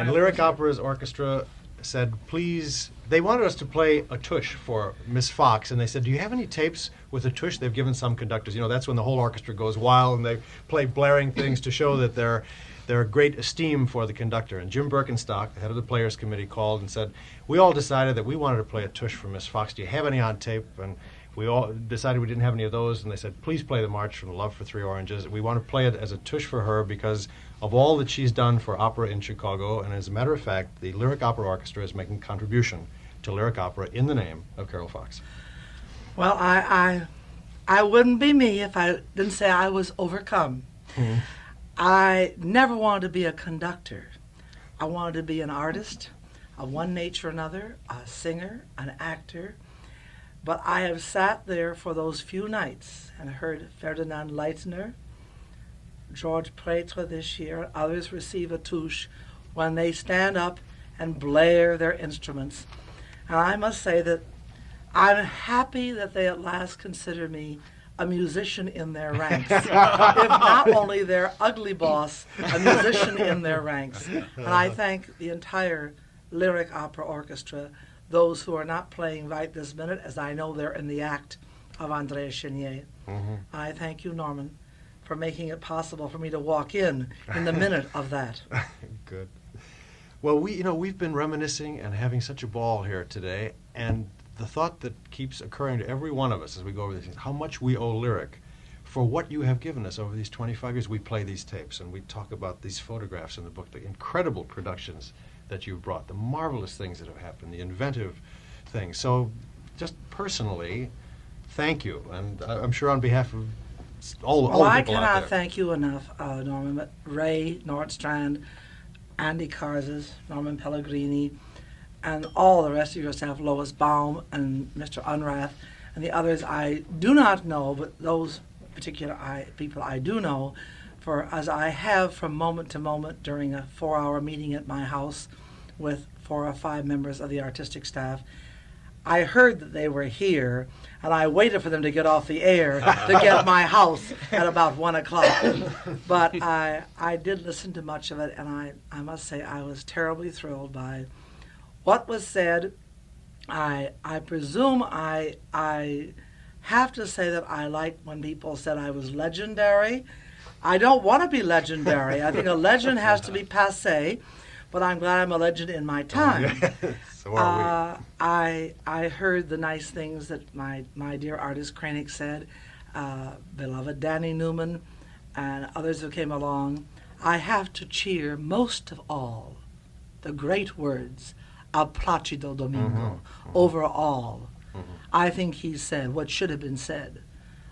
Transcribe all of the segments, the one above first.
And Lyric Opera's orchestra said, please, they wanted us to play a tush for Miss Fox, and they said, do you have any tapes with a tush? They've given some conductors, that's when the whole orchestra goes wild and they play blaring things to show that they're great esteem for the conductor. And Jim Birkenstock, the head of the Players Committee, called and said, we all decided that we wanted to play a tush for Miss Fox. Do you have any on tape? And we all decided we didn't have any of those, and they said, please play the March from Love for Three Oranges. We want to play it as a tush for her because of all that she's done for opera in Chicago. And as a matter of fact, the Lyric Opera Orchestra is making a contribution to lyric opera in the name of Carol Fox. Well, I wouldn't be me if I didn't say I was overcome. Mm-hmm. I never wanted to be a conductor. I wanted to be an artist of one nature or another, a singer, an actor. But I have sat there for those few nights and heard Ferdinand Leitner, George Prêtre this year, others receive a touche when they stand up and blare their instruments. And I must say that I'm happy that they at last consider me a musician in their ranks. If not only their ugly boss, a musician in their ranks. And I thank the entire Lyric Opera Orchestra, those who are not playing right this minute, as I know they're in the act of André Chenier. Mm-hmm. I thank you, Norman, for making it possible for me to walk in the minute of that. Good. Well, we've been reminiscing and having such a ball here today, and the thought that keeps occurring to every one of us as we go over these things, how much we owe Lyric for what you have given us over these 25 years. We play these tapes and we talk about these photographs in the book, the incredible productions that you've brought, the marvelous things that have happened, the inventive things. So just personally, thank you. And I'm sure on behalf of all the people out there. Well, I cannot thank you enough, Norman, but Ray Nordstrand, Andy Karzes, Norman Pellegrini, and all the rest of your staff, Lois Baum and Mr. Unrath, and the others I do not know, but those particular people I do know, for as I have from moment to moment during a 4-hour meeting at my house with 4 or 5 members of the artistic staff, I heard that they were here, and I waited for them to get off the air to get at my house at about 1 o'clock. But I did listen to much of it, and I must say I was terribly thrilled by what was said. I presume I have to say that I liked when people said I was legendary. I don't want to be legendary. I think a legend has to be passé, but I'm glad I'm a legend in my time. So are we. I heard the nice things that my dear artist Kranick said, beloved Danny Newman, and others who came along. I have to cheer most of all the great words of Placido Domingo over all. Mm-hmm. I think he said what should have been said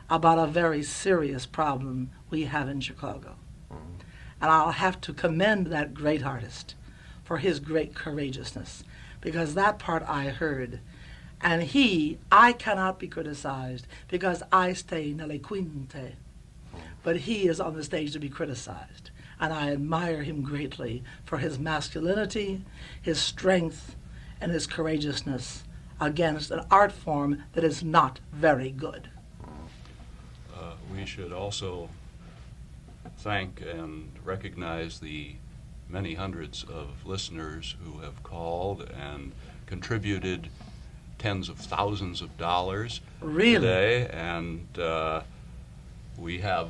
about a very serious problem we have in Chicago. Mm-hmm. And I'll have to commend that great artist for his great courageousness, because that part I heard. And I cannot be criticized because I stay nelle quinte, but he is on the stage to be criticized. And I admire him greatly for his masculinity, his strength, and his courageousness against an art form that is not very good. We should also thank and recognize the many hundreds of listeners who have called and contributed tens of thousands of dollars today. And we have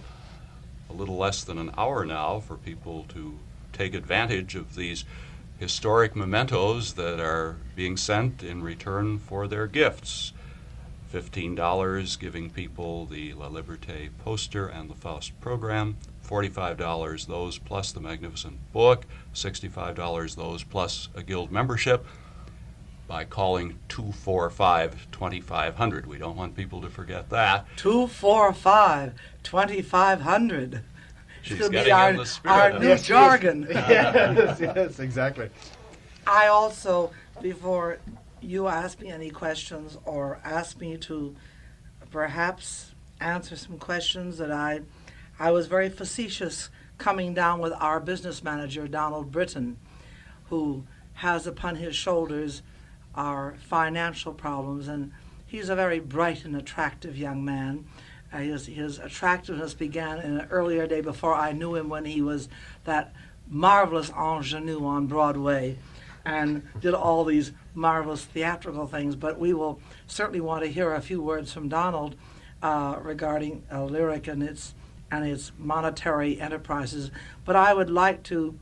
a little less than an hour now for people to take advantage of these historic mementos that are being sent in return for their gifts. $15 giving people the La Liberté poster and the Faust program, $45 those plus the magnificent book, $65 those plus a guild membership, by calling 245-2500. We don't want people to forget that. 245-2500. She's getting in the spirit. Our new jargon. Yes, exactly. I also, before you ask me any questions or ask me to perhaps answer some questions that I was very facetious coming down with our business manager, Donald Britton, who has upon his shoulders our financial problems, and he's a very bright and attractive young man. His attractiveness began in an earlier day before I knew him, when he was that marvelous ingenue on Broadway and did all these marvelous theatrical things. But we will certainly want to hear a few words from Donald regarding lyric and its monetary enterprises. But I would like to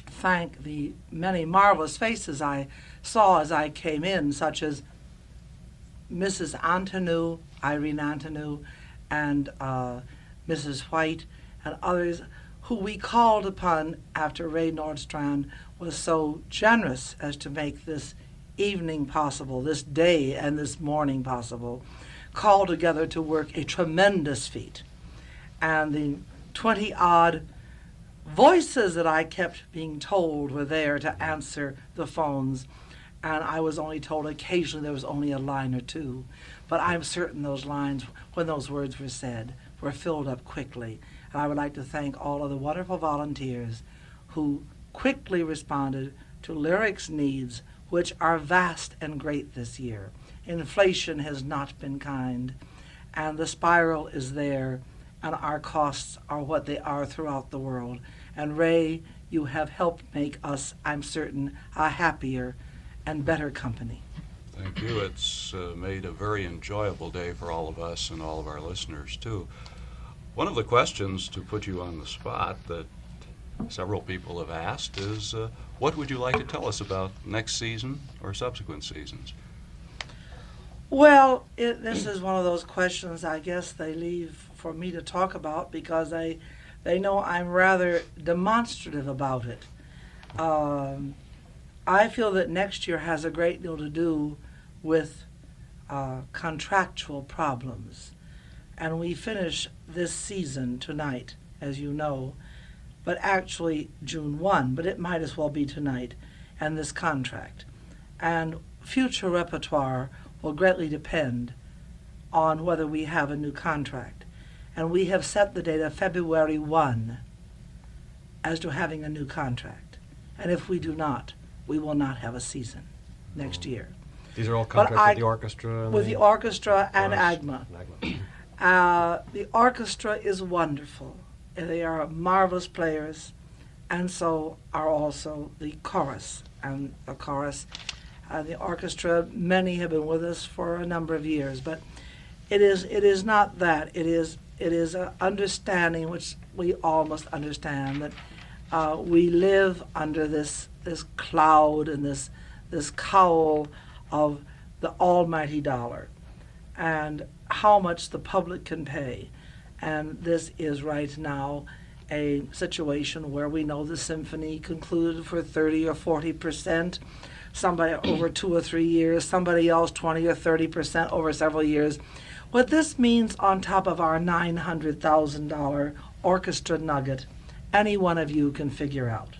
thank the many marvelous faces I saw as I came in, such as Mrs. Antonou, Irene Antonou, and Mrs. White, and others who we called upon after Ray Nordstrand was so generous as to make this evening possible, this day and this morning possible, called together to work a tremendous feat. And the 20-odd voices that I kept being told were there to answer the phones, and I was only told occasionally there was only a line or two. But I'm certain those lines, when those words were said, were filled up quickly. And I would like to thank all of the wonderful volunteers who quickly responded to lyrics needs, which are vast and great this year. Inflation has not been kind, and the spiral is there, and our costs are what they are throughout the world. And Ray, you have helped make us, I'm certain, a happier and better company. Thank you. It's made a very enjoyable day for all of us and all of our listeners, too. One of the questions, to put you on the spot, that several people have asked is, what would you like to tell us about next season or subsequent seasons? Well, this is one of those questions I guess they leave for me to talk about because they know I'm rather demonstrative about it. I feel that next year has a great deal to do with contractual problems. And we finish this season tonight, as you know, but actually June 1, but it might as well be tonight, and this contract. And future repertoire will greatly depend on whether we have a new contract. And we have set the date of February 1 as to having a new contract. And if we do not, we will not have a season next year. These are all contracts with the orchestra? And with the orchestra and chorus? AGMA. And AGMA. The orchestra is wonderful. They are marvelous players, and so are also the chorus. And the chorus, the orchestra, many have been with us for a number of years, but it is not that. It is an understanding, which we all must understand, that we live under this cloud and this cowl of the almighty dollar, and how much the public can pay. And this is right now a situation where we know the symphony concluded for 30 or 40%, somebody over 2 or 3 years, somebody else 20 or 30% over several years. What this means on top of our $900,000 orchestra nugget, any one of you can figure out.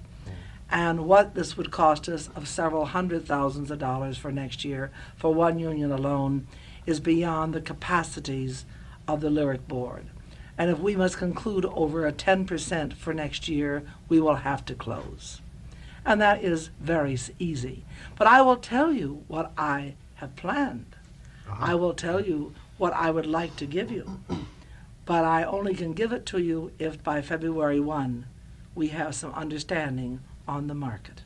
And what this would cost us of several hundred thousands of dollars for next year for one union alone is beyond the capacities of the lyric board. And if we must conclude over a 10% for next year, we will have to close. And that is very easy. But I will tell you what I have planned. I will tell you what I would like to give you. But I only can give it to you if by February 1 we have some understanding on the market.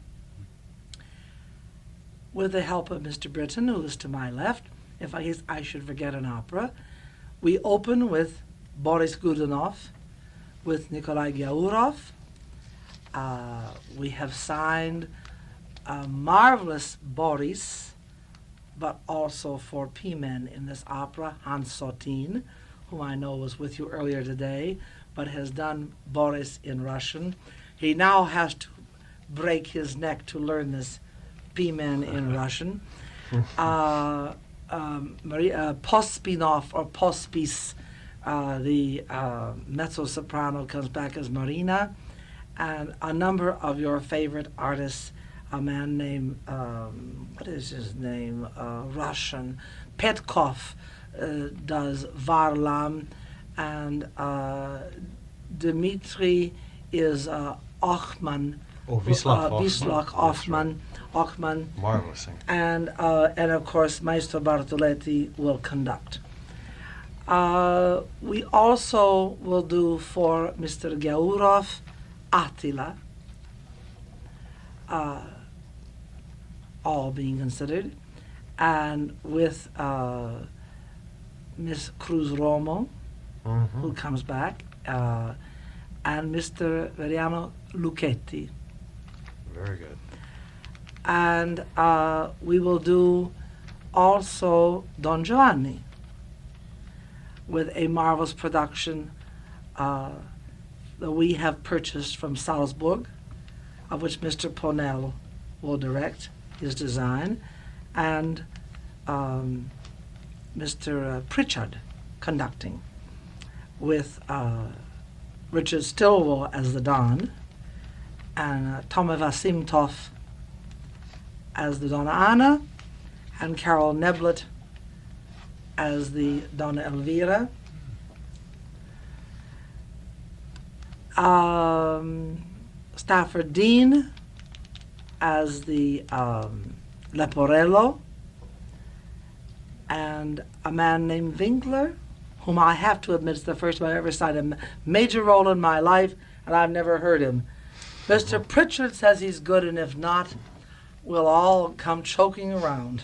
With the help of Mr. Britton, who is to my left, if I should forget an opera, we open with Boris Godunov, with Nikolai Gyaurov. We have signed a marvelous Boris, but also 4 P-men in this opera, Hans Sotin, whom I know was with you earlier today, but has done Boris in Russian. He now has to break his neck to learn this P-men in Russian. Maria Pospinov, or Pospis, the mezzo-soprano, comes back as Marina, and a number of your favorite artists, a man named, what is his name, Russian, Petkov does Varlam, and Dmitri is Ochman, Wisław Ochman. Marvelous singer. And of course, Maestro Bartoletti will conduct. We also will do for Mr. Gyaurov, Attila, all being considered, and with Miss Cruz Romo, who comes back, and Mr. Veriano Lucchetti. Very good. And we will do also Don Giovanni with a marvelous production that we have purchased from Salzburg, of which Mr. Ponell will direct his design, and Mr. Pritchard conducting, with Richard Stilwell as the Don, and Toma Vasimtov as the Donna Anna, and Carol Neblett as the Donna Elvira. Stafford Dean as the Leporello, and a man named Winkler, whom I have to admit is the first time I've ever signed a major role in my life, and I've never heard him. Mr. Pritchard says he's good, and if not, we'll all come choking around.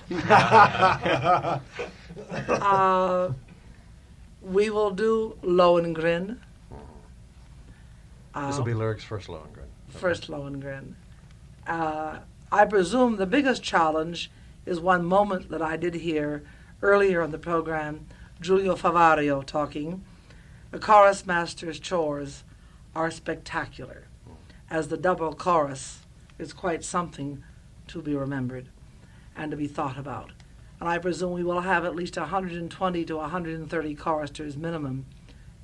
We will do Lohengrin. This will be Lyric's first Lohengrin. First Lohengrin. I presume the biggest challenge is one moment that I did hear earlier in the program, Giulio Favario talking. The chorus master's chores are spectacular, as the double chorus is quite something to be remembered and to be thought about. And I presume we will have at least 120 to 130 choristers minimum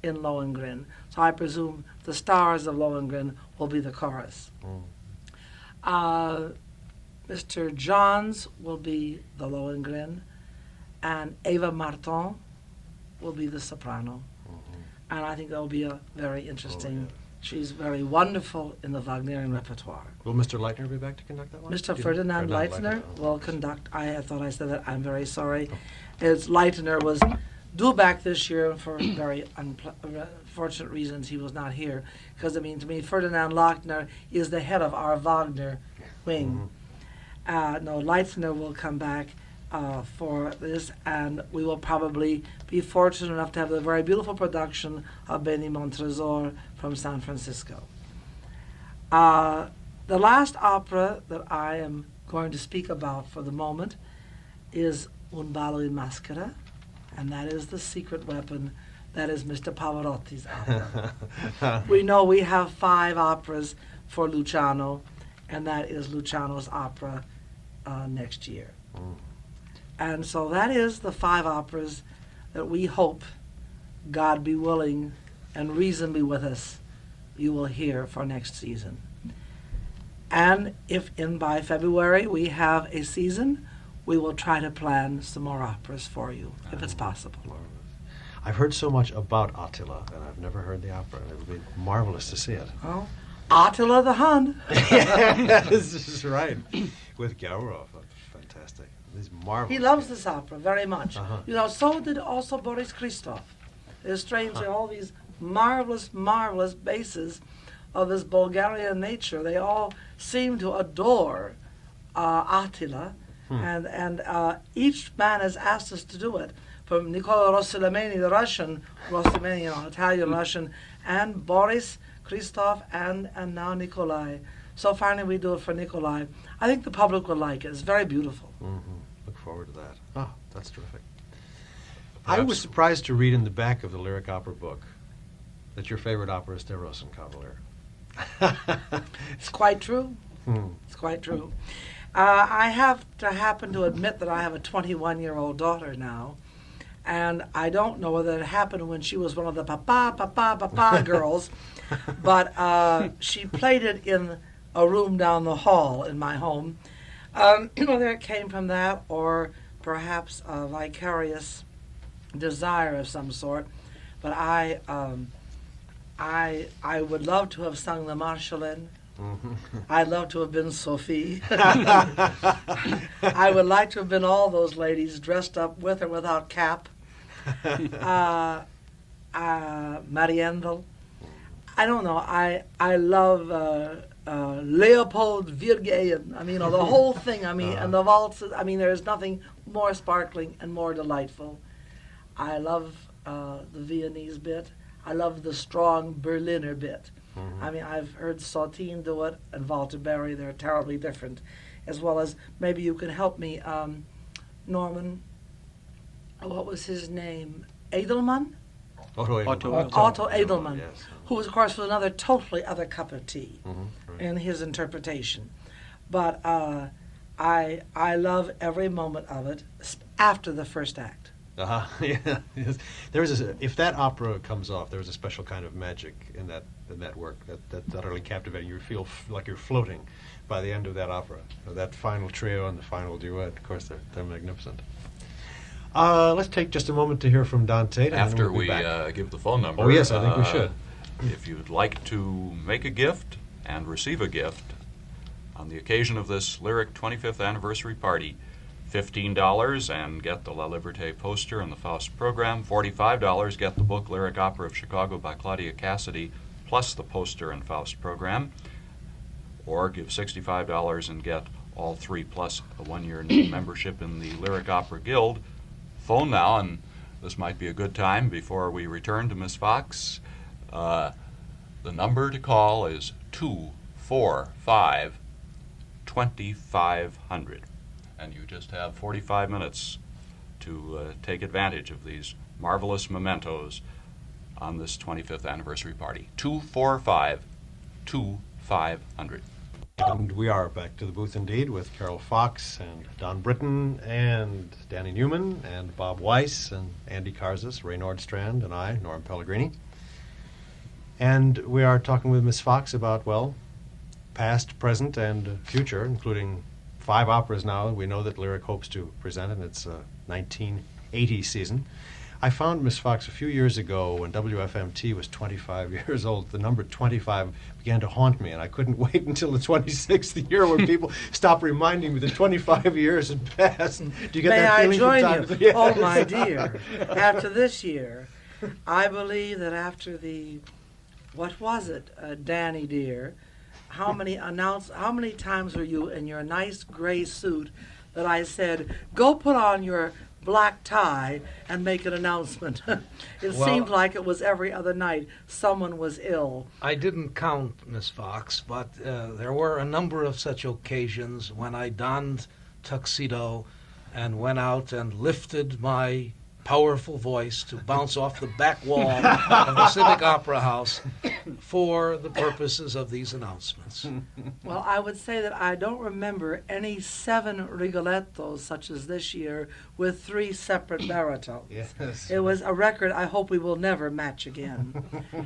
in Lohengrin. So I presume the stars of Lohengrin will be the chorus. Mr. Johns will be the Lohengrin, and Eva Martin will be the soprano. And I think that will be a very interesting. She's very wonderful in the Wagnerian repertoire. Will Mr. Leitner be back to conduct that one? Mr. Ferdinand Leitner will conduct. I thought I said that. I'm very sorry. As Leitner was due back this year, and for very unfortunate reasons he was not here. Because, I mean, to me, Ferdinand Leitner is the head of our Wagner wing. No, Leitner will come back for this, and we will probably be fortunate enough to have the very beautiful production of Benny Montresor from San Francisco. The last opera that I am going to speak about for the moment is Un ballo in maschera, and that is The Secret Weapon. That is Mr. Pavarotti's opera. We know we have 5 operas for Luciano, and that is Luciano's opera next year. And so that is the 5 operas that we hope, God be willing and reason be with us, you will hear for next season. And if by February we have a season, we will try to plan some more operas for you, if it's possible. Marvelous. I've heard so much about Attila, and I've never heard the opera. It would be marvelous to see it. Oh, Attila the Hun. This is right. With Gowrow. Fantastic. These marvelous. He loves this opera very much. Uh-huh. You know, so did also Boris Christoph. It's strange that all these marvelous, marvelous basses of this Bulgarian nature, they all seem to adore Attila, and each man has asked us to do it. From Nicola Rossilmani, the Russian, Rossilmani, you know, Italian, Russian, and Boris Christoph, and now Nikolai. So finally we do it for Nikolai. I think the public will like it. It's very beautiful. Look forward to that. Oh, that's terrific. I was surprised to read in the back of the Lyric Opera book that your favorite opera is Der Rosenkavalier. It's quite true. It's quite true. I have to happen to admit that I have a 21-year-old daughter now, and I don't know whether it happened when she was one of the papa girls, but she played it in a room down the hall in my home. Whether it came from that or perhaps a vicarious desire of some sort, but I would love to have sung the Marschallin. I'd love to have been Sophie. I would like to have been all those ladies dressed up with or without cap. Mariendel. I don't know. I love Leopold Virgeyen. I mean, the whole thing. I mean, and the waltzes. I mean, there is nothing more sparkling and more delightful. I love the Viennese bit. I love the strong Berliner bit. I mean, I've heard Sautin do it and Walter Berry. They're terribly different. As well as, maybe you can help me, Norman, what was his name? Edelman? Otto Edelman. Otto Edelman, Yes. who was, of course, was another totally other cup of tea in his interpretation. But I love every moment of it after the first act. Yeah. Yes. If that opera comes off, there was a special kind of magic in that work that's utterly captivating. You feel like you're floating by the end of that opera. That final trio and the final duet, of course, they're magnificent. Let's take just a moment to hear from Don Tate. After we'll we give the phone number. Oh, yes, I think we should. If you'd like to make a gift and receive a gift on the occasion of this Lyric 25th anniversary party, $15 and get the La Liberté poster and the Faust program. $45, get the book Lyric Opera of Chicago by Claudia Cassidy plus the poster and Faust program. Or give $65 and get all three plus a one-year membership in the Lyric Opera Guild. Phone now, and this might be a good time before we return to Miss Fox. The number to call is 245-2500. And you just have 45 minutes to take advantage of these marvelous mementos on this 25th anniversary party. 245-2500. And we are back to the booth indeed with Carol Fox and Don Britton and Danny Newman and Bob Weiss and Andy Karzis, Ray Nordstrand, and I, Norm Pellegrini. And we are talking with Miss Fox about, well, past, present, and future, including 5 operas now we know that Lyric hopes to present in its 1980 season. I found Miss Fox a few years ago when WFMT was 25 years old. The number 25 began to haunt me, and I couldn't wait until the 26th year when people stopped reminding me that 25 years had passed. Do you get that feeling May I from join time you? to Oh, my dear. After this year, I believe that after the, what was it, Danny dear, how many times were you in your nice gray suit that I said, go put on your black tie and make an announcement? It seemed like it was every other night someone was ill. I didn't count, Miss Fox, but there were a number of such occasions when I donned tuxedo and went out and lifted my powerful voice to bounce off the back wall of the Civic Opera House for the purposes of these announcements. Well, I would say that I don't remember any 7 Rigolettos such as this year with 3 separate baritones. Yes. It was a record I hope we will never match again,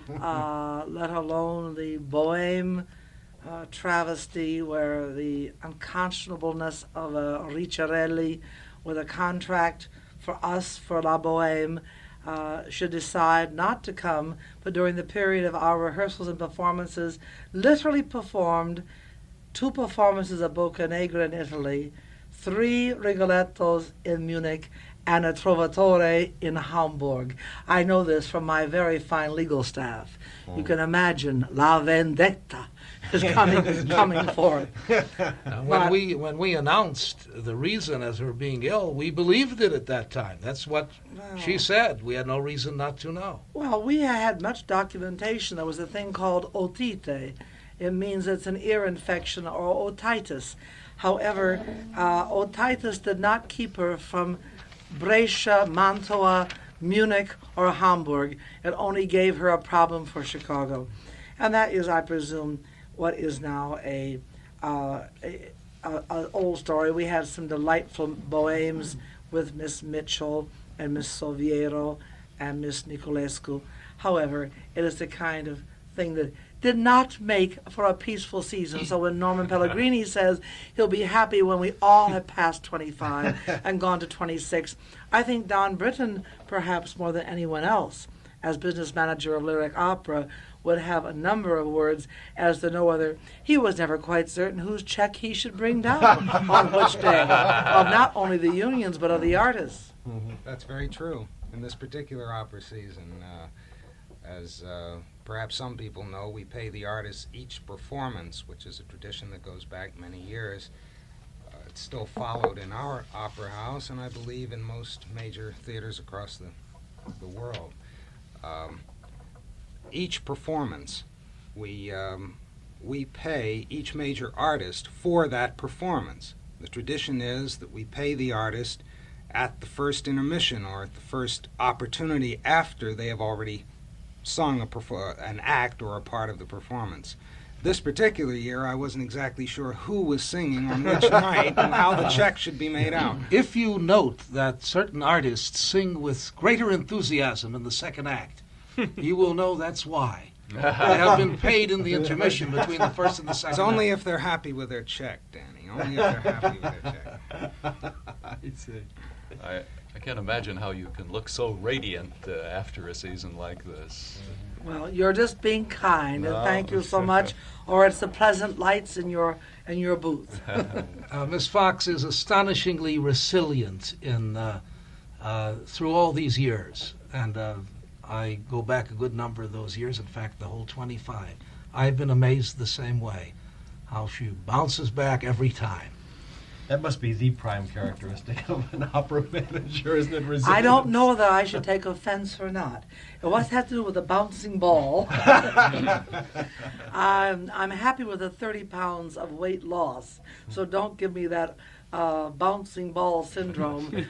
let alone the Bohème travesty where the unconscionableness of a Ricciarelli with a contract for us, for La Bohème, should decide not to come, but during the period of our rehearsals and performances, literally performed 2 performances of Boccanegra in Italy, 3 Rigolettos in Munich, and a Trovatore in Hamburg. I know this from my very fine legal staff. You can imagine La Vendetta is coming forth. When we announced the reason as her being ill, we believed it at that time. That's what she said. We had no reason not to know. Well, we had much documentation. There was a thing called otite. It means it's an ear infection or otitis. However, otitis did not keep her from Brescia, Mantua, Munich, or Hamburg. It only gave her a problem for Chicago. And that is, I presume, what is now a old story. We had some delightful bohèmes with Miss Mitchell and Miss Soviero and Miss Niculescu. However, it is the kind of thing that did not make for a peaceful season. So when Norman Pellegrini says he'll be happy when we all have passed 25 and gone to 26, I think Don Britton, perhaps more than anyone else, as business manager of Lyric Opera, would have a number of words as to know whether he was never quite certain whose check he should bring down on which day, of not only the unions but of the artists. That's very true. In this particular opera season, As perhaps some people know, we pay the artists each performance, which is a tradition that goes back many years. It's still followed in our opera house, and I believe in most major theaters across the world. Each performance, we pay each major artist for that performance. The tradition is that we pay the artist at the first intermission or at the first opportunity after they have already sung an act or a part of the performance. This particular year, I wasn't exactly sure who was singing on which night and how the check should be made out. If you note that certain artists sing with greater enthusiasm in the second act, you will know that's why. They have been paid in the intermission between the first and the second It's only act. if they're happy with their check, Danny. Only if they're happy with their check. I see. I can't imagine how you can look so radiant after a season like this. Well, you're just being kind, and No. thank you so much. Or it's the pleasant lights in your booth. Miss Fox is astonishingly resilient through all these years, and I go back a good number of those years, in fact, the whole 25. I've been amazed the same way, how she bounces back every time. That must be the prime characteristic of an opera manager, isn't it? Resilience. I don't know whether I should take offense or not. It was had to do with a bouncing ball. I'm happy with the 30 pounds of weight loss, so don't give me that bouncing ball syndrome.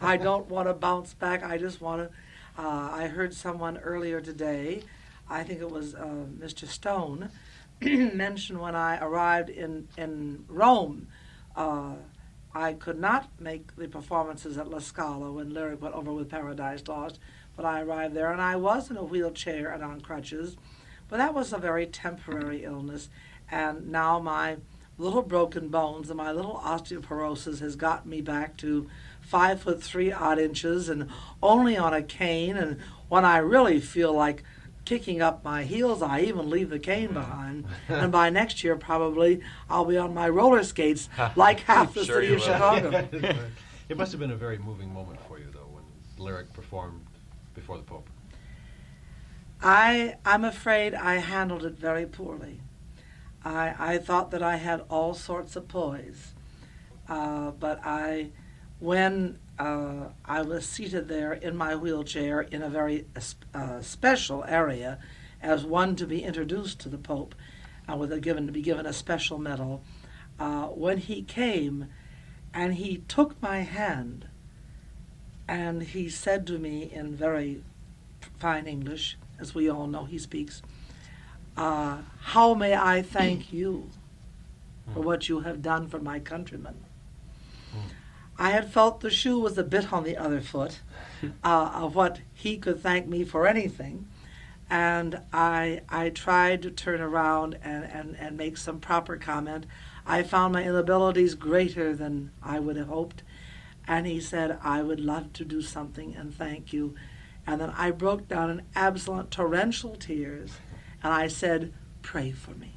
I don't want to bounce back. I just want to. I heard someone earlier today, I think it was Mr. Stone, mention when I arrived in Rome. I could not make the performances at La Scala when Lyric went over with Paradise Lost, but I arrived there and I was in a wheelchair and on crutches, but that was a very temporary illness, and now my little broken bones and my little osteoporosis has got me back to 5'3" odd inches and only on a cane, and when I really feel like kicking up my heels, I even leave the cane behind. And by next year, probably, I'll be on my roller skates like half the Sure city you of will. Chicago. It must have been a very moving moment for you, though, when Lyric performed before the Pope. I'm afraid I handled it very poorly. I thought that I had all sorts of poise. But when I was seated there in my wheelchair in a very special area as one to be introduced to the Pope, to be given a special medal. When he came and he took my hand and he said to me in very fine English, as we all know he speaks, how may I thank you for what you have done for my countrymen? I had felt the shoe was a bit on the other foot of what he could thank me for anything. And I tried to turn around and make some proper comment. I found my inabilities greater than I would have hoped. And he said, I would love to do something and thank you. And then I broke down in absolute torrential tears. And I said, pray for me.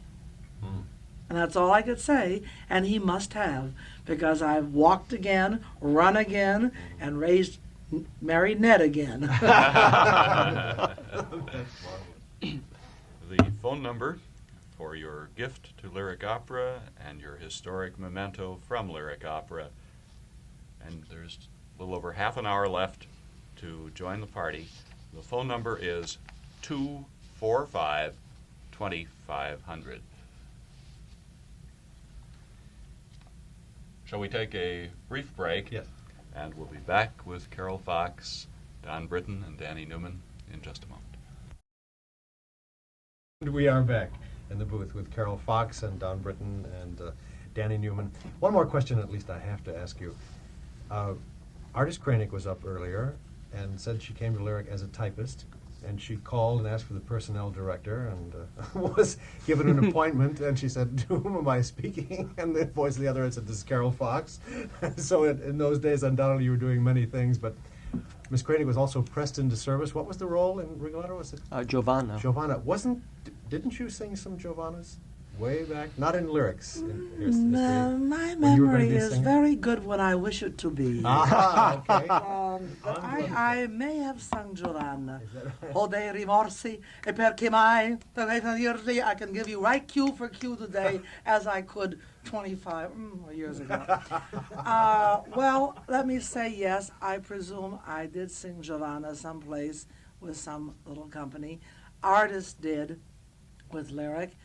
And that's all I could say, and he must have, because I've walked again, run again, and married Ned again. The phone number for your gift to Lyric Opera and your historic memento from Lyric Opera. And there's a little over half an hour left to join the party. The phone number is 245-2500. Shall we take a brief break? Yes. And we'll be back with Carol Fox, Don Britton, and Danny Newman in just a moment. We are back in the booth with Carol Fox and Don Britton and Danny Newman. One more question at least I have to ask you. Artist Kranek was up earlier and said she came to Lyric as a typist, and she called and asked for the personnel director and was given an appointment, and she said, to whom am I speaking? And the voice of the other said, this is Carol Fox. So in those days, undoubtedly, you were doing many things, but Miss Kranek was also pressed into service. What was the role in Rigoletto? Was it Giovanna. Giovanna? Didn't you sing some Giovannas? Way back, not in lyrics. Here's My when you were gonna memory be a is singer? very good when I wish it to be. Ah, okay. But I may have sung Giovanna. Is that right? O dei rimorsi e perché mai? I can give you right cue for cue today as I could 25 years ago. Well, let me say yes, I presume I did sing Giovanna someplace with some little company. Artists did with lyric,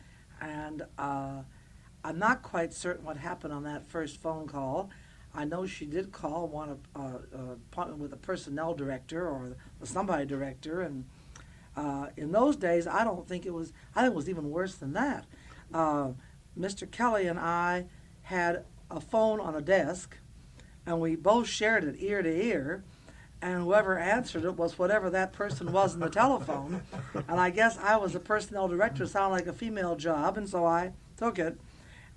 and I'm not quite certain what happened on that first phone call. I know she did call, want an appointment with a personnel director or somebody director, and in those days, I think it was even worse than that. Mr. Kelly and I had a phone on a desk, and we both shared it ear to ear, and whoever answered it was whatever that person was in the telephone. And I guess I was the personnel director, sounded like a female job, and so I took it.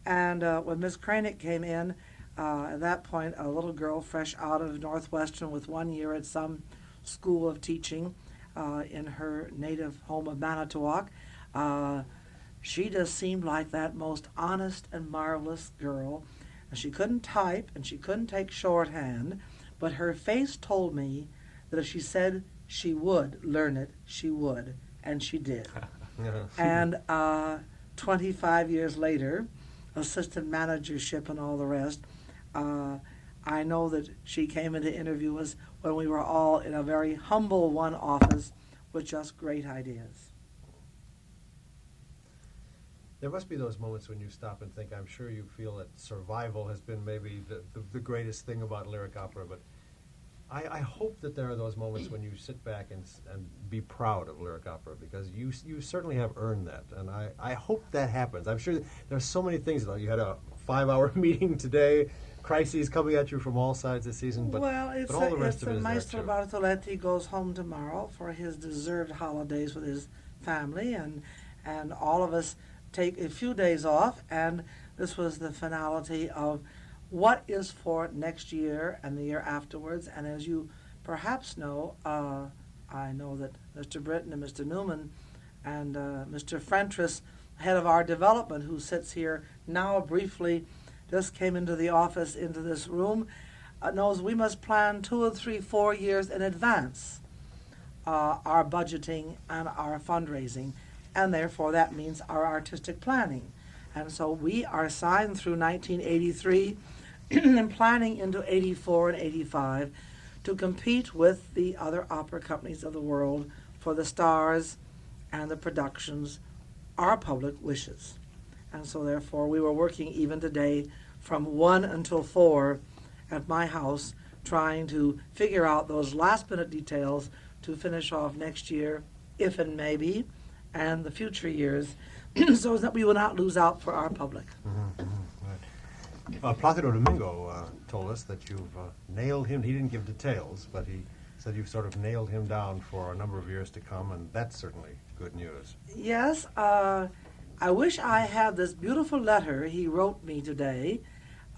And when Miss Kranick came in, at that point, a little girl fresh out of Northwestern with 1 year at some school of teaching in her native home of Manitowoc, she just seemed like that most honest and marvelous girl. And she couldn't type and she couldn't take shorthand, but her face told me that if she said she would learn it, she would, and she did. Yeah. And 25 years later, assistant managership and all the rest, I know that she came in to interview us when we were all in a very humble one office with just great ideas. There must be those moments when you stop and think, I'm sure you feel that survival has been maybe the greatest thing about lyric opera, but I hope that there are those moments when you sit back and be proud of lyric opera, because you certainly have earned that, and I hope that happens. I'm sure there are so many things. You had a 5-hour meeting today, crises coming at you from all sides this season, but Well, all the rest of it is there, Maestro too. Bartoletti goes home tomorrow for his deserved holidays with his family, and all of us take a few days off, and this was the finality of what is for next year and the year afterwards. And as you perhaps know, I know that Mr. Britton and Mr. Newman and Mr. Frentress, head of our development, who sits here now briefly, just came into the office, into this room, knows we must plan 2 or 3, 4 years in advance our budgeting and our fundraising, and therefore that means our artistic planning. And so we are signed through 1983 and planning into 84 and 85 to compete with the other opera companies of the world for the stars and the productions our public wishes. And so therefore we were working even today from 1 until 4 at my house, trying to figure out those last minute details to finish off next year, if and maybe, and the future years, so that we will not lose out for our public. Placido Domingo told us that you've nailed him. He didn't give details, but he said you've sort of nailed him down for a number of years to come, and that's certainly good news. Yes, I wish I had this beautiful letter he wrote me today,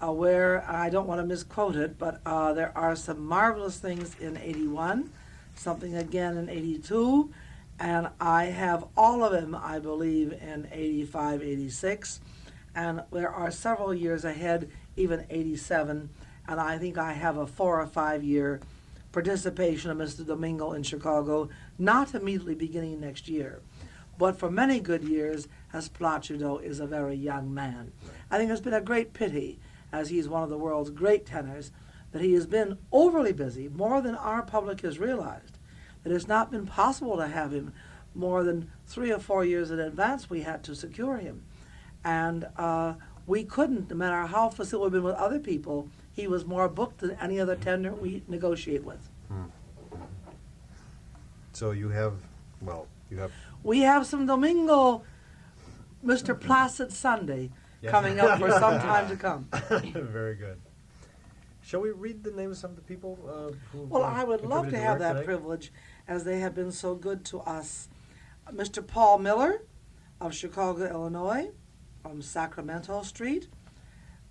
where I don't want to misquote it, but there are some marvelous things in 81, something again in 82, and I have all of them, I believe, in 85, 86, and there are several years ahead, even 87, and I think I have a 4 or 5 year participation of Mr. Domingo in Chicago, not immediately beginning next year, but for many good years, as Placido is a very young man. I think it's been a great pity, as he's one of the world's great tenors, that he has been overly busy, more than our public has realized. It has not been possible to have him more than 3 or 4 years in advance. We had to secure him. And we couldn't, no matter how facile we've been with other people, he was more booked than any other tenor we negotiate with. So you have. We have some Domingo, Mr. Placid Sunday, Yes. coming up for some time to come. Very good. Shall we read the names of some of the people who? Well, I would love to have that today? privilege, as they have been so good to us. Mr. Paul Miller of Chicago, Illinois, from Sacramento Street.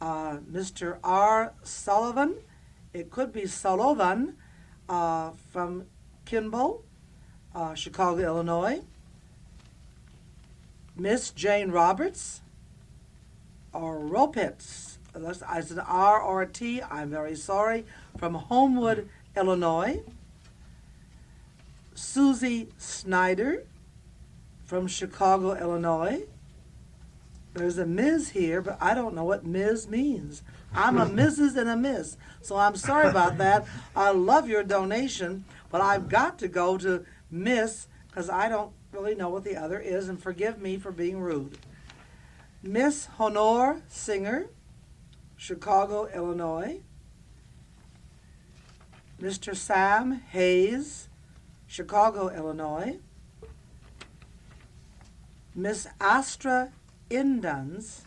Mr. R. Sullivan, it could be Sullivan, from Kimball, Chicago, Illinois. Miss Jane Roberts Oropitz. It's an R or a T, I'm very sorry, from Homewood, Illinois. Susie Snyder from Chicago, Illinois. There's a Ms. here, but I don't know what Ms. means. I'm a Mrs. and a Miss, so I'm sorry about that. I love your donation, but I've got to go to Miss because I don't really know what the other is, and forgive me for being rude. Miss Honor Singer, Chicago, Illinois. Mr. Sam Hayes, Chicago, Illinois. Miss Astra Indans,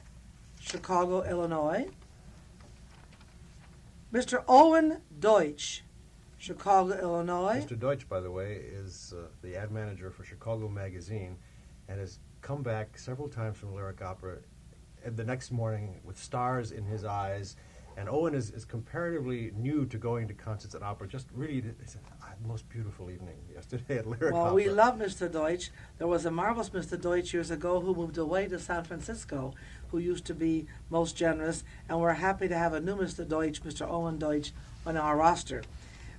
Chicago, Illinois. Mr. Owen Deutsch, Chicago, Illinois. Mr. Deutsch, by the way, is the ad manager for Chicago Magazine and has come back several times from Lyric Opera the next morning with stars in his eyes. And Owen is comparatively new to going to concerts at opera. Just really, it's a most beautiful evening yesterday at Lyric Opera. Well, we love Mr. Deutsch. There was a marvelous Mr. Deutsch years ago who moved away to San Francisco, who used to be most generous, and we're happy to have a new Mr. Deutsch, Mr. Owen Deutsch, on our roster.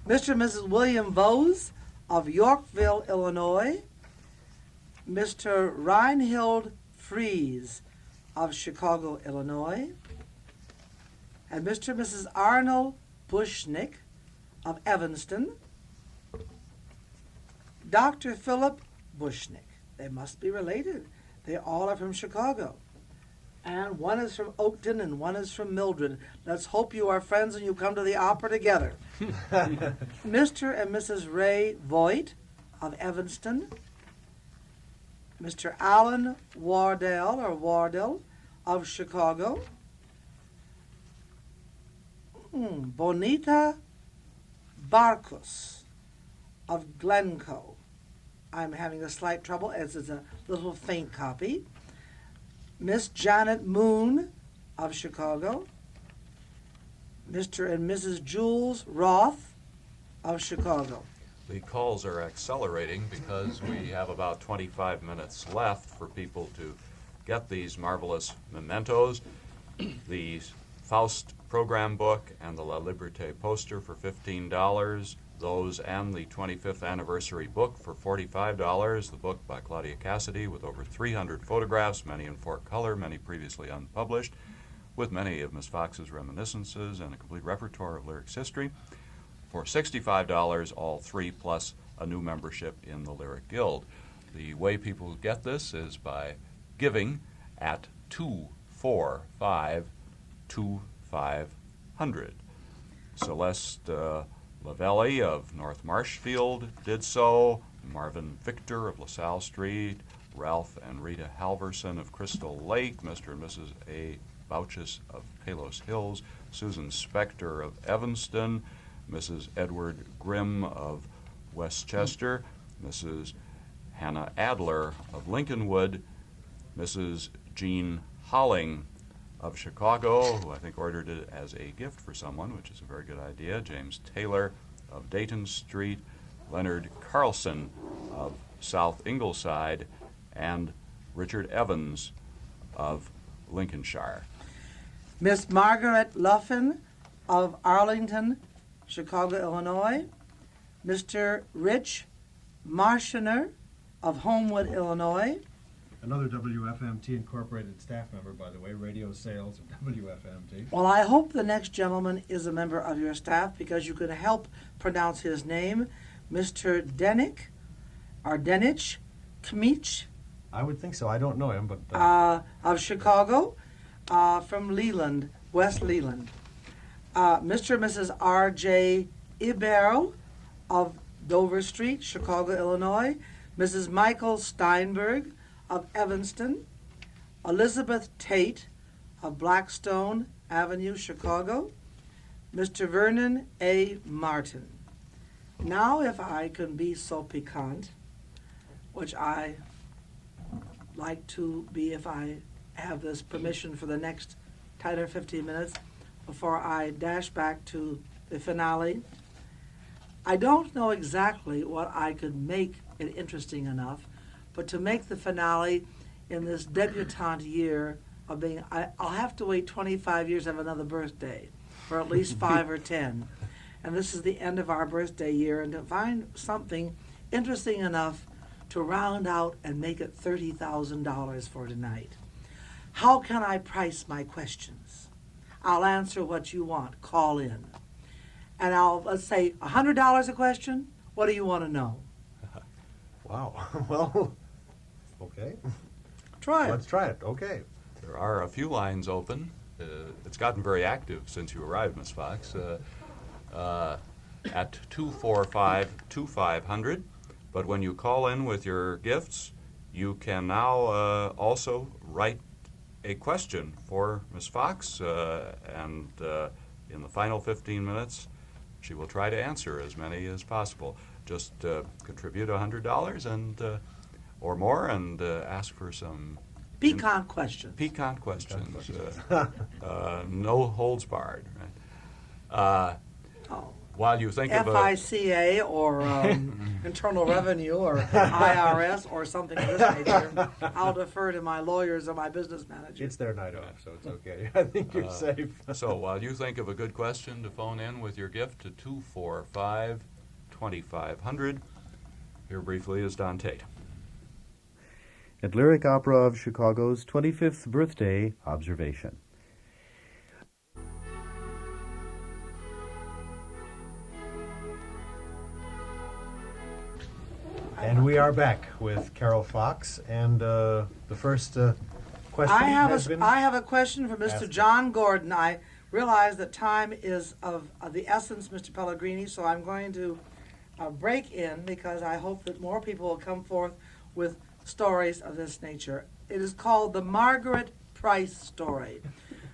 Mr. and Mrs. William Vose of Yorkville, Illinois. Mr. Reinhild Fries of Chicago, Illinois. And Mr. and Mrs. Arnold Bushnick of Evanston. Dr. Philip Bushnick. They must be related. They all are from Chicago. And one is from Oakton and one is from Mildred. Let's hope you are friends and you come to the opera together. Mr. and Mrs. Ray Voigt of Evanston. Mr. Alan Wardell of Chicago. Bonita Barcos of Glencoe. I'm having a slight trouble as it's a little faint copy. Miss Janet Moon of Chicago. Mr. and Mrs. Jules Roth of Chicago. The calls are accelerating because we have about 25 minutes left for people to get these marvelous mementos. The Faust program book and the La Liberté poster for $15. Those and the 25th anniversary book for $45. The book by Claudia Cassidy with over 300 photographs, many in 4-color, many previously unpublished, with many of Miss Fox's reminiscences and a complete repertoire of lyrics history. For $65, all three, plus a new membership in the Lyric Guild. The way people get this is by giving at 245-2500. Celeste Lavelli of North Marshfield did so, Marvin Victor of LaSalle Street, Ralph and Rita Halverson of Crystal Lake, Mr. and Mrs. A. Bouchus of Palos Hills, Susan Spector of Evanston, Mrs. Edward Grimm of Westchester, Mrs. Hannah Adler of Lincolnwood, Mrs. Jean Holling of Chicago, who I think ordered it as a gift for someone, which is a very good idea, James Taylor of Dayton Street, Leonard Carlson of South Ingleside, and Richard Evans of Lincolnshire. Miss Margaret Luffin of Arlington, Chicago, Illinois. Mr. Rich Marchiner of Homewood, Illinois. Another WFMT Incorporated staff member, by the way, radio sales of WFMT. Well, I hope the next gentleman is a member of your staff because you could help pronounce his name. Mr. Denick, or Denich Kmich. I would think so. I don't know him, but... Of Chicago, from Leland, West Leland. Mr. and Mrs. R.J. Iberl of Dover Street, Chicago, Illinois. Mrs. Michael Steinberg of Evanston. Elizabeth Tate of Blackstone Avenue, Chicago. Mr. Vernon A. Martin. Now, if I can be so piquant, which I like to be if I have this permission for the next 10 or 15 minutes before I dash back to the finale. I don't know exactly what I could make it interesting enough, but to make the finale in this debutante year of being, I'll have to wait 25 years to have another birthday, or at least 5 or 10. And this is the end of our birthday year, and to find something interesting enough to round out and make it $30,000 for tonight. How can I price my questions? I'll answer what you want. Call in. And let's say, $100 a question? What do you want to know? Wow. Well, okay. Try it. Let's try it. Okay. There are a few lines open. It's gotten very active since you arrived, Miss Fox. At 245-2500. But when you call in with your gifts, you can now also write a question for Miss Fox, and in the final 15 minutes, she will try to answer as many as possible. Just contribute $100 and or more, and ask for some Piquant questions. piquant questions. No holds barred. Right? Oh. While you think of a FICA or Internal Revenue or IRS or something of this nature, I'll defer to my lawyers or my business manager. It's their night off, so it's okay. I think you're safe. So while you think of a good question to phone in with your gift to 245-2500, here briefly is Don Tate. At Lyric Opera of Chicago's 25th birthday observation. And we are back with Carol Fox, and the first question I has been... have a question for Mr. asked. John Gordon. I realize that time is of the essence, Mr. Pellegrini, so I'm going to break in because I hope that more people will come forth with stories of this nature. It is called the Margaret Price story.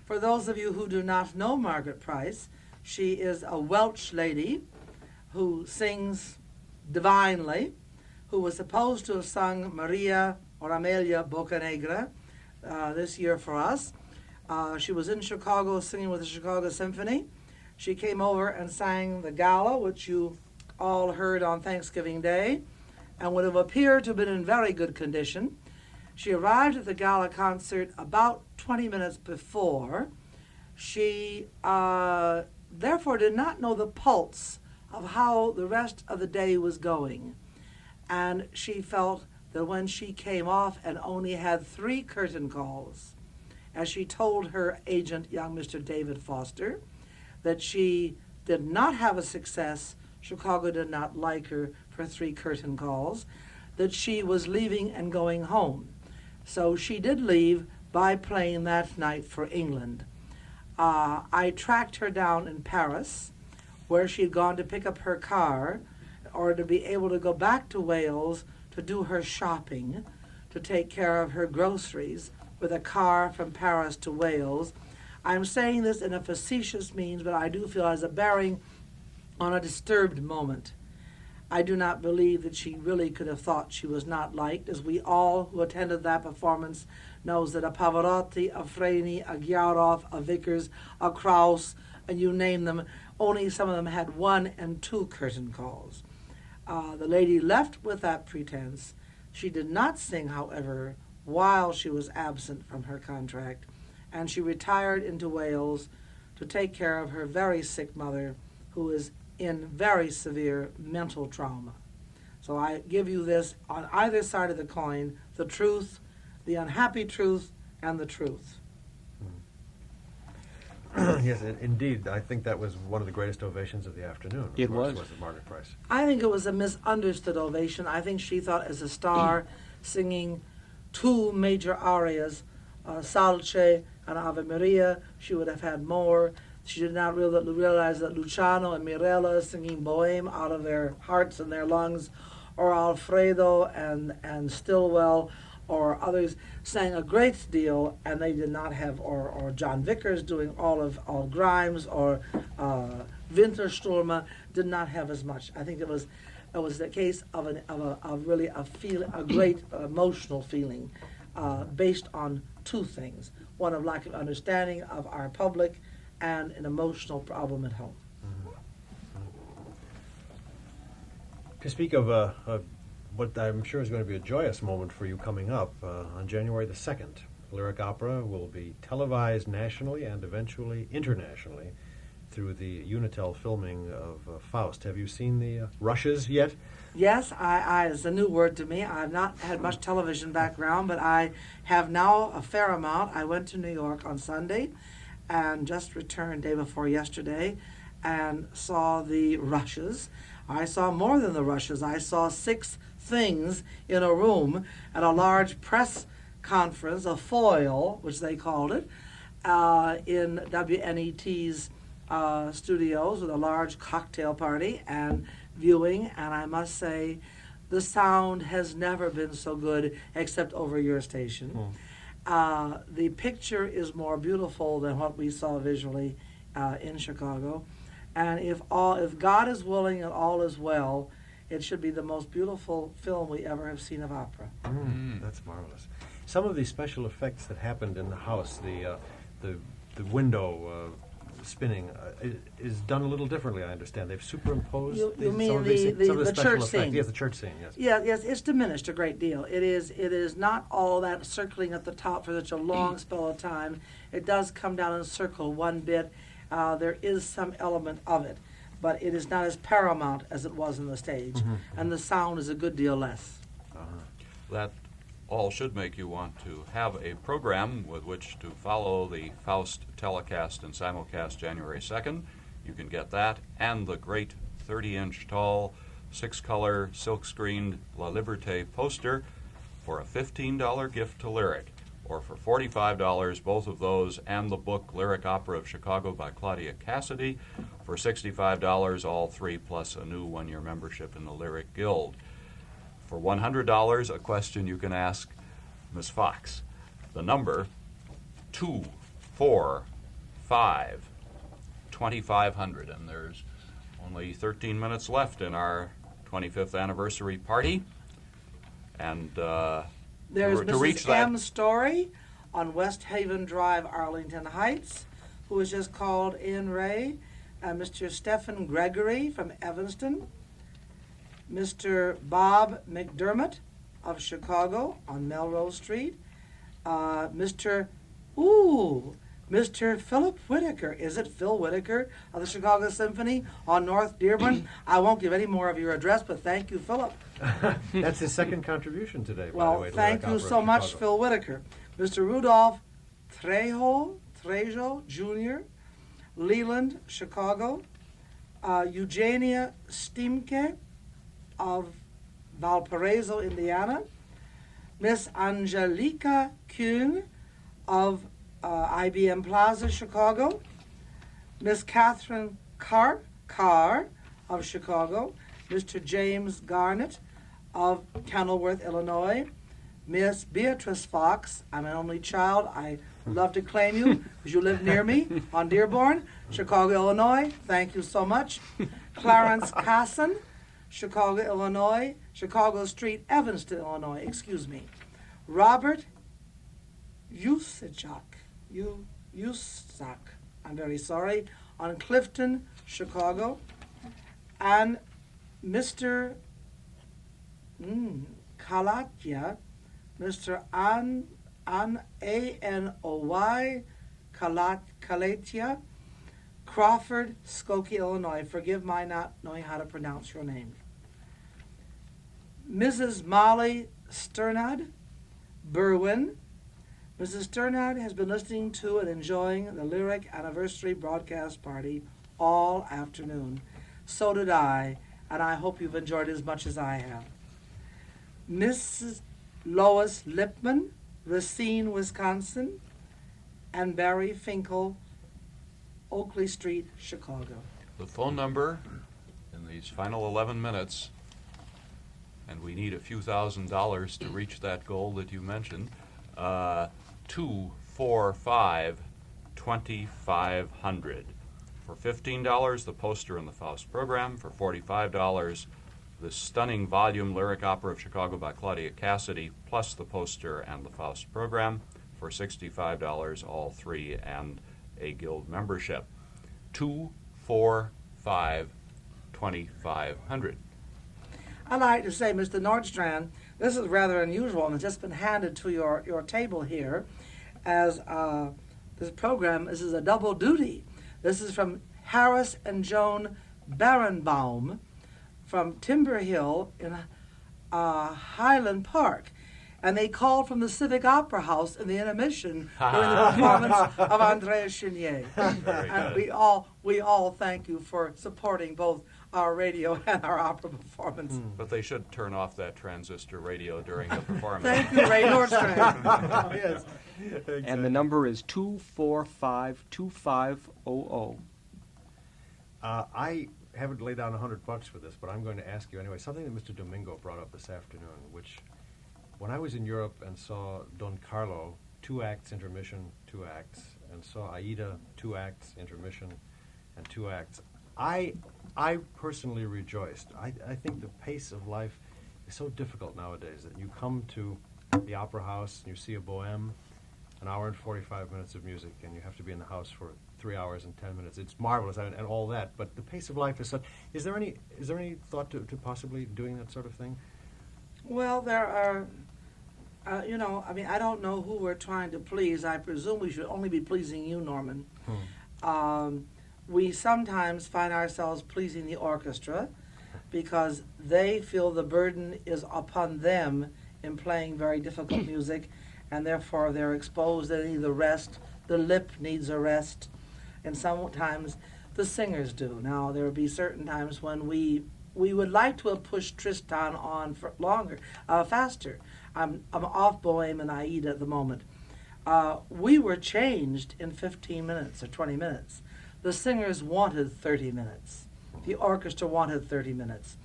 For those of you who do not know Margaret Price, she is a Welsh lady who sings divinely, who was supposed to have sung Maria or Amelia Boccanegra this year for us. She was in Chicago singing with the Chicago Symphony. She came over and sang the Gala, which you all heard on Thanksgiving Day, and would have appeared to have been in very good condition. She arrived at the Gala concert about 20 minutes before. She therefore did not know the pulse of how the rest of the day was going. And she felt that when she came off and only had 3 curtain calls, as she told her agent, young Mr. David Foster, that she did not have a success, Chicago did not like her for 3 curtain calls, that she was leaving and going home. So she did leave by plane that night for England. I tracked her down in Paris, where she had gone to pick up her car, or to be able to go back to Wales to do her shopping, to take care of her groceries with a car from Paris to Wales. I'm saying this in a facetious means, but I do feel as a bearing on a disturbed moment. I do not believe that she really could have thought she was not liked, as we all who attended that performance knows that a Pavarotti, a Freni, a Gyaroff, a Vickers, a Krauss, and you name them, only some of them had 1 and 2 curtain calls. The lady left with that pretense. She did not sing, however, while she was absent from her contract, and she retired into Wales to take care of her very sick mother, who is in very severe mental trauma. So I give you this on either side of the coin, the truth, the unhappy truth, and the truth. Yes, indeed. I think that was one of the greatest ovations of the afternoon. It of course, was. the Margaret Price. I think it was a misunderstood ovation. I think she thought as a star singing 2 major arias, Salce and Ave Maria, she would have had more. She did not realize that Luciano and Mirella singing Bohème out of their hearts and their lungs, or Alfredo and Stillwell or others sang a great deal, and they did not have, or John Vickers doing all Grimes, or Wintersturme did not have as much. I think it was the case of a great emotional feeling based on 2 things: one of lack of understanding of our public, and an emotional problem at home. To speak of what I'm sure is going to be a joyous moment for you coming up, on January the 2nd, Lyric Opera will be televised nationally and eventually internationally through the Unitel filming of Faust. Have you seen the rushes yet? Yes, I it's a new word to me. I've not had much television background, but I have now a fair amount. I went to New York on Sunday and just returned day before yesterday and saw the rushes. I saw more than the rushes. I saw 6 things in a room at a large press conference, a foil, which they called it, in WNET's studios with a large cocktail party and viewing, and I must say the sound has never been so good except over your station. The picture is more beautiful than what we saw visually in Chicago, and if God is willing and all is well, it should be the most beautiful film we ever have seen of opera. That's marvelous. Some of the special effects that happened in the house, the window spinning, is done a little differently, I understand. They've superimposed You some mean of these the some of church special effects. scene? Yes, the church scene, yes. Yes, it's diminished a great deal. It is not all that circling at the top for such a long spell of time. It does come down and circle one bit. There is some element of it, but it is not as paramount as it was in the stage, and the sound is a good deal less. That all should make you want to have a program with which to follow the Faust telecast and simulcast January 2nd. You can get that and the great 30-inch tall, 6-color, silk-screened La Liberté poster for a $15 gift to Lyric, or for $45, both of those and the book Lyric Opera of Chicago by Claudia Cassidy for $65, all 3, plus a new 1-year membership in the Lyric Guild. For $100, a question you can ask Miss Fox. The number 245-2500, and there's only 13 minutes left in our 25th anniversary party. And There's to reach Mrs. that, M. Story on West Haven Drive, Arlington Heights, who has just called in Ray, Mr. Stephen Gregory from Evanston, Mr. Bob McDermott of Chicago on Melrose Street, Mr. Philip Whitaker. Is it Phil Whitaker of the Chicago Symphony on North Dearborn? I won't give any more of your address, but thank you, Philip. That's his second contribution today, by the Well, way. to thank Lyric you Opera so of much, Chicago. Phil Whitaker. Mr. Rudolph Trejo Jr., Leland, Chicago, Eugenia Stimke of Valparaiso, Indiana, Miss Angelica Kuhn of IBM Plaza, Chicago, Miss Catherine Carr of Chicago, Mr. James Garnett of Kenilworth, Illinois, Miss Beatrice Fox. I'm an only child. I love to claim you because you live near me on Dearborn, Chicago, Illinois. Thank you so much. Clarence Casson, Chicago, Illinois, Chicago Street, Evanston, Illinois, excuse me. Robert Usichak, I'm very sorry, on Clifton, Chicago. And Mr. Kalatya, Mr. Anoy Kalatya, Crawford, Skokie, Illinois. Forgive my not knowing how to pronounce your name. Mrs. Molly Sternad, Berwyn. Mrs. Sternad has been listening to and enjoying the Lyric Anniversary broadcast party all afternoon. So did I, and I hope you've enjoyed it as much as I have. Mrs. Lois Lipman, Racine, Wisconsin, and Barry Finkel, Oakley Street, Chicago. the phone number in these final 11 minutes, and we need a few $1,000s to reach that goal that you mentioned, 245-2500. For $15, the poster and the Faust program. For $45, the stunning volume Lyric Opera of Chicago by Claudia Cassidy, plus the poster and the Faust program. For $65, all 3 and a guild membership. 245-2500. I'd like to say, Mr. Nordstrand, this is rather unusual and it's just been handed to your table here. as this program. This is a double duty. This is from Harris and Joan Barenbaum from Timber Hill in Highland Park. And they called from the Civic Opera House in the intermission during the performance of Andrea Chenier. And we all thank you for supporting both our radio and our opera performance. But they should turn off that transistor radio during the performance. Thank you, Ray Nordstrand. Oh, yes. And the number is 245-2500. I haven't laid down $100 for this, but I'm going to ask you anyway. Something that Mr. Domingo brought up this afternoon, which, when I was in Europe and saw Don Carlo, 2 acts, intermission, 2 acts, and saw Aida, 2 acts, intermission, and 2 acts, I personally rejoiced. I think the pace of life is so difficult nowadays that you come to the opera house and you see a bohème, an hour and 45 minutes of music, and you have to be in the house for 3 hours and 10 minutes. It's marvelous and all that, but the pace of life is such. Is there any thought to possibly doing that sort of thing? Well, there are, I don't know who we're trying to please. I presume we should only be pleasing you, Norman. We sometimes find ourselves pleasing the orchestra because they feel the burden is upon them in playing very difficult music, and therefore they're exposed to need the rest. The lip needs a rest, and sometimes the singers do. Now, there will be certain times when we would like to have pushed Tristan on for longer, faster. I'm off Bohème and Aida at the moment. We were changed in 15 minutes or 20 minutes. The singers wanted 30 minutes. The orchestra wanted 30 minutes.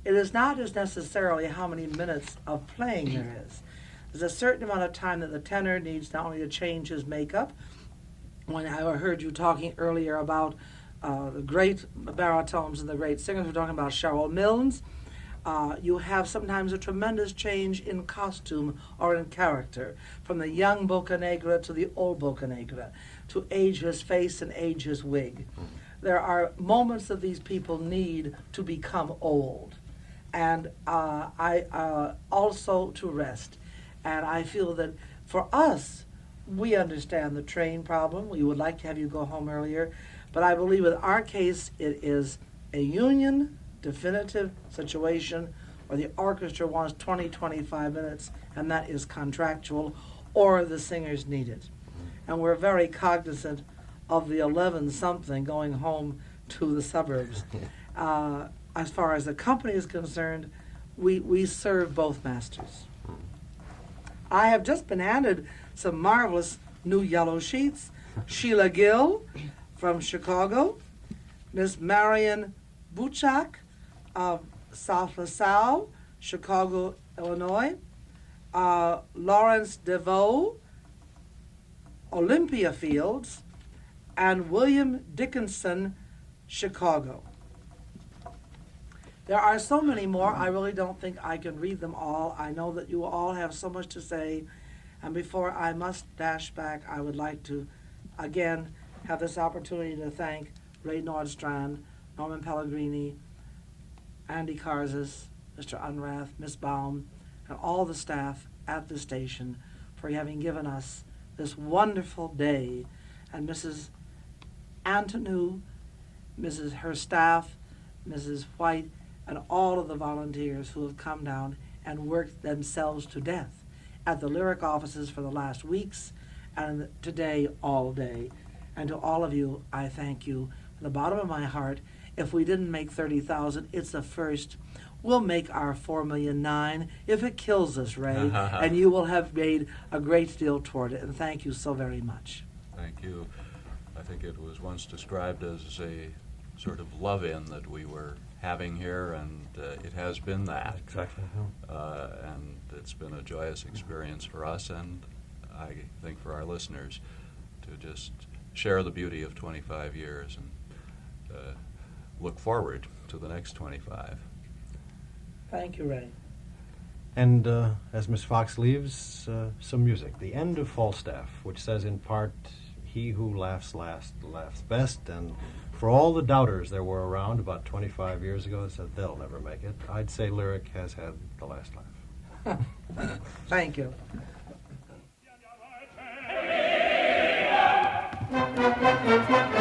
It is not as necessarily how many minutes of playing there is. There's a certain amount of time that the tenor needs not only to change his makeup. When I heard you talking earlier about the great baritones and the great singers, we're talking about Cheryl Milnes. You have sometimes a tremendous change in costume or in character, from the young Boccanegra to the old Boccanegra, to age his face and age his wig. There are moments that these people need to become old, and also to rest. And I feel that for us, we understand the train problem. We would like to have you go home earlier, but I believe in our case it is a union definitive situation where the orchestra wants 20-25 minutes, and that is contractual, or the singers need it. And we're very cognizant of the 11-something going home to the suburbs. As far as the company is concerned, we serve both masters. I have just been handed some marvelous new yellow sheets. Sheila Gill from Chicago, Miss Marion Buchak of South LaSalle, Chicago, Illinois, Lawrence DeVoe, Olympia Fields, and William Dickinson, Chicago. There are so many more, I really don't think I can read them all. I know that you all have so much to say, and before I must dash back, I would like to, again, have this opportunity to thank Ray Nordstrand, Norman Pellegrini, Andy Karzas, Mr. Unrath, Miss Baum, and all the staff at the station for having given us this wonderful day, and Mrs. Antonou, her staff, Mrs. White, and all of the volunteers who have come down and worked themselves to death at the lyric offices for the last weeks and today all day. And to all of you, I thank you from the bottom of my heart. If we didn't make 30,000, it's a first. We'll make our 4,000,009 if it kills us, Ray, and you will have made a great deal toward it. And thank you so very much. Thank you. I think it was once described as a sort of love-in that we were having here, and it has been that. Exactly. And it's been a joyous experience for us, and I think for our listeners, to just share the beauty of 25 years and look forward to the next 25. Thank you, Ray. And as Miss Fox leaves, some music. The end of Falstaff, which says in part, "He who laughs last laughs best," and for all the doubters there were around about 25 years ago that said they'll never make it, I'd say Lyric has had the last laugh. Thank you. Thank you.